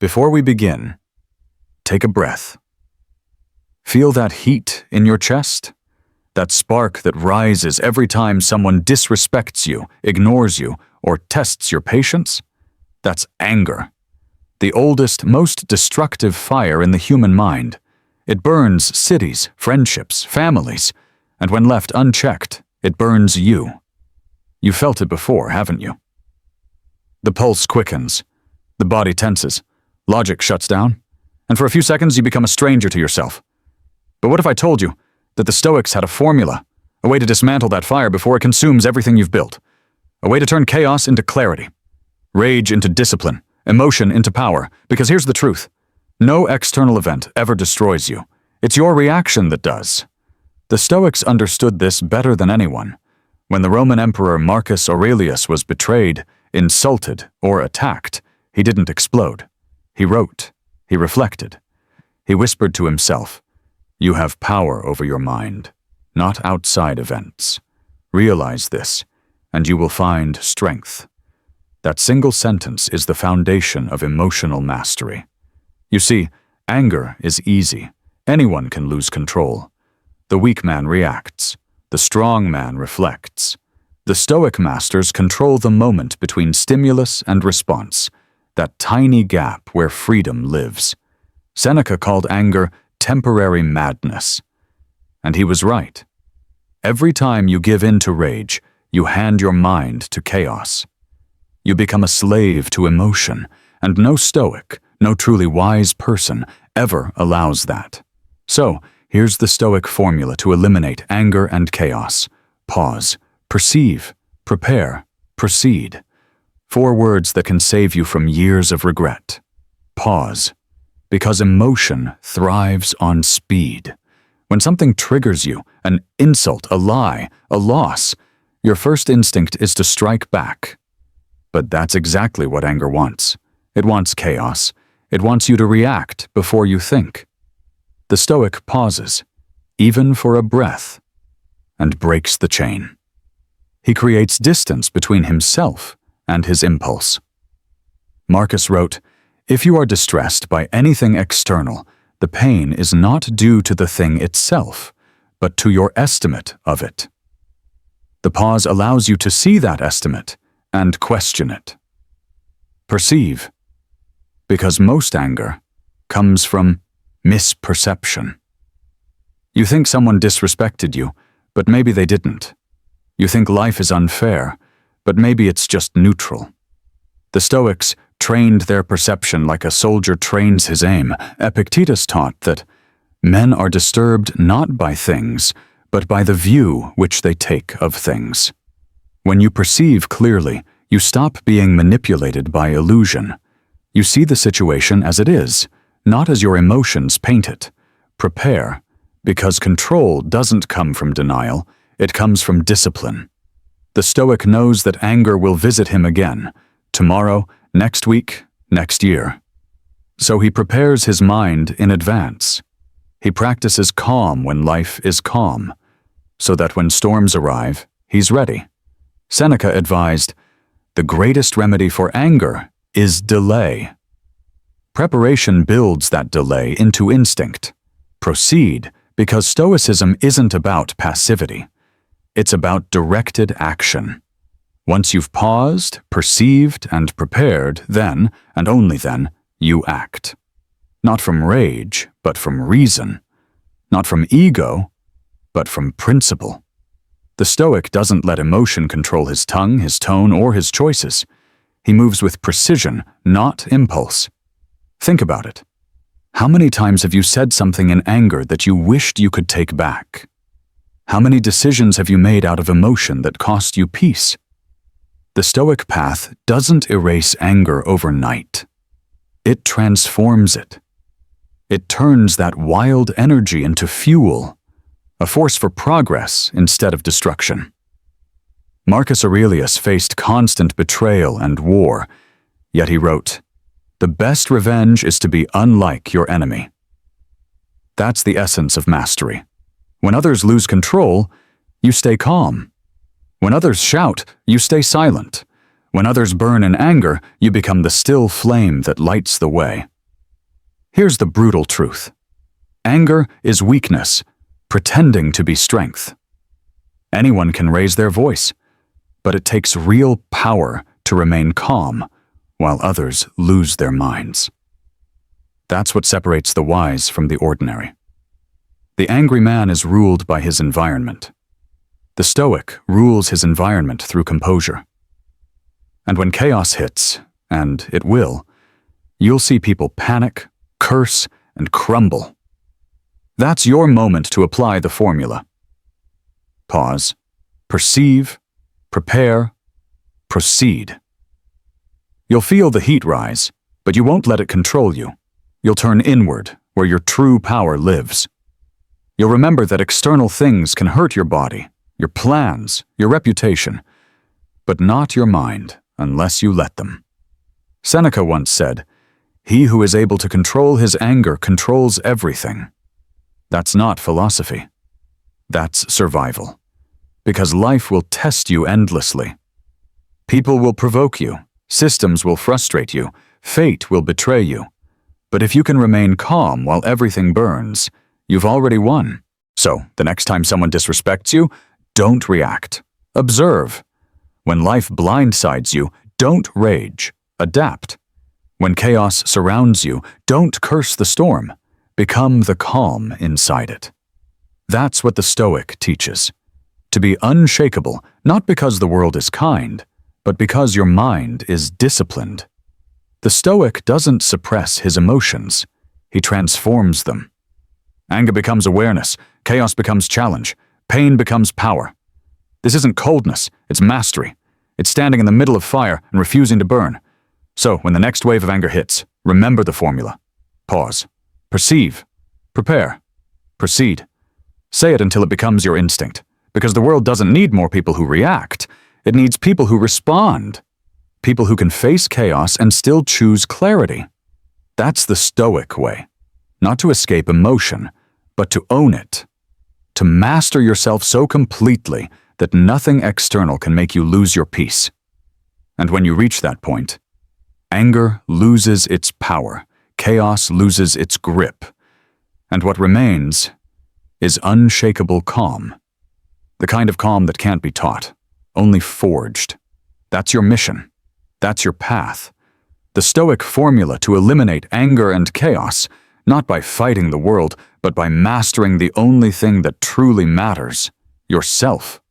Before we begin, take a breath. Feel that heat in your chest? That spark that rises every time someone disrespects you, ignores you, or tests your patience? That's anger. The oldest, most destructive fire in the human mind. It burns cities, friendships, families, and when left unchecked, it burns you. You felt it before, haven't you? The pulse quickens, the body tenses, logic shuts down, and for a few seconds you become a stranger to yourself. But what if I told you that the Stoics had a formula, a way to dismantle that fire before it consumes everything you've built, a way to turn chaos into clarity, rage into discipline, emotion into power? Because here's the truth. No external event ever destroys you. It's your reaction that does. The Stoics understood this better than anyone. When the Roman Emperor Marcus Aurelius was betrayed, insulted, or attacked, he didn't explode. He wrote. He reflected. He whispered to himself, "You have power over your mind, not outside events. Realize this, and you will find strength." That single sentence is the foundation of emotional mastery. You see, anger is easy. Anyone can lose control. The weak man reacts. The strong man reflects. The Stoic masters control the moment between stimulus and response, that tiny gap where freedom lives. Seneca called anger temporary madness. And he was right. Every time you give in to rage, you hand your mind to chaos. You become a slave to emotion, and no Stoic, no truly wise person ever allows that. So, here's the Stoic formula to eliminate anger and chaos. Pause, perceive, prepare, proceed. 4 words that can save you from years of regret. Pause, because emotion thrives on speed. When something triggers you, an insult, a lie, a loss, your first instinct is to strike back. But that's exactly what anger wants. It wants chaos. It wants you to react before you think. The Stoic pauses, even for a breath, and breaks the chain. He creates distance between himself and his impulse. Marcus wrote, "If you are distressed by anything external, the pain is not due to the thing itself, but to your estimate of it." The pause allows you to see that estimate and question it. Perceive, because most anger comes from misperception. You think someone disrespected you, but maybe they didn't. You think life is unfair, but maybe it's just neutral. The Stoics trained their perception like a soldier trains his aim. Epictetus taught that men are disturbed not by things, but by the view which they take of things. When you perceive clearly, you stop being manipulated by illusion. You see the situation as it is, not as your emotions paint it. Prepare, because control doesn't come from denial, it comes from discipline. The Stoic knows that anger will visit him again, tomorrow, next week, next year. So he prepares his mind in advance. He practices calm when life is calm, so that when storms arrive, he's ready. Seneca advised, "The greatest remedy for anger is delay." Preparation builds that delay into instinct. Proceed, because Stoicism isn't about passivity. It's about directed action. Once you've paused, perceived, and prepared, then, and only then, you act. Not from rage, but from reason. Not from ego, but from principle. The Stoic doesn't let emotion control his tongue, his tone, or his choices. He moves with precision, not impulse. Think about it. How many times have you said something in anger that you wished you could take back? How many decisions have you made out of emotion that cost you peace? The Stoic path doesn't erase anger overnight. It transforms it. It turns that wild energy into fuel, a force for progress instead of destruction. Marcus Aurelius faced constant betrayal and war, yet he wrote, "The best revenge is to be unlike your enemy." That's the essence of mastery. When others lose control, you stay calm. When others shout, you stay silent. When others burn in anger, you become the still flame that lights the way. Here's the brutal truth. Anger is weakness, pretending to be strength. Anyone can raise their voice, but it takes real power to remain calm while others lose their minds. That's what separates the wise from the ordinary. The angry man is ruled by his environment. The Stoic rules his environment through composure. And when chaos hits, and it will, you'll see people panic, curse, and crumble. That's your moment to apply the formula. Pause, perceive, prepare, proceed. You'll feel the heat rise, but you won't let it control you. You'll turn inward, where your true power lives. You'll remember that external things can hurt your body, your plans, your reputation, but not your mind unless you let them. Seneca once said, "He who is able to control his anger controls everything." That's not philosophy. That's survival. Because life will test you endlessly. People will provoke you, systems will frustrate you, fate will betray you. But if you can remain calm while everything burns, you've already won. So, the next time someone disrespects you, don't react. Observe. When life blindsides you, don't rage. Adapt. When chaos surrounds you, don't curse the storm. Become the calm inside it. That's what the Stoic teaches. To be unshakable, not because the world is kind, but because your mind is disciplined. The Stoic doesn't suppress his emotions. He transforms them. Anger becomes awareness, chaos becomes challenge, pain becomes power. This isn't coldness, it's mastery. It's standing in the middle of fire and refusing to burn. So, when the next wave of anger hits, remember the formula. Pause. Perceive. Prepare. Proceed. Say it until it becomes your instinct, because the world doesn't need more people who react. It needs people who respond. People who can face chaos and still choose clarity. That's the Stoic way. Not to escape emotion, but to own it. To master yourself so completely that nothing external can make you lose your peace. And when you reach that point, anger loses its power, chaos loses its grip, and what remains is unshakable calm. The kind of calm that can't be taught, only forged. That's your mission. That's your path. The Stoic formula to eliminate anger and chaos, not by fighting the world, but by mastering the only thing that truly matters, yourself.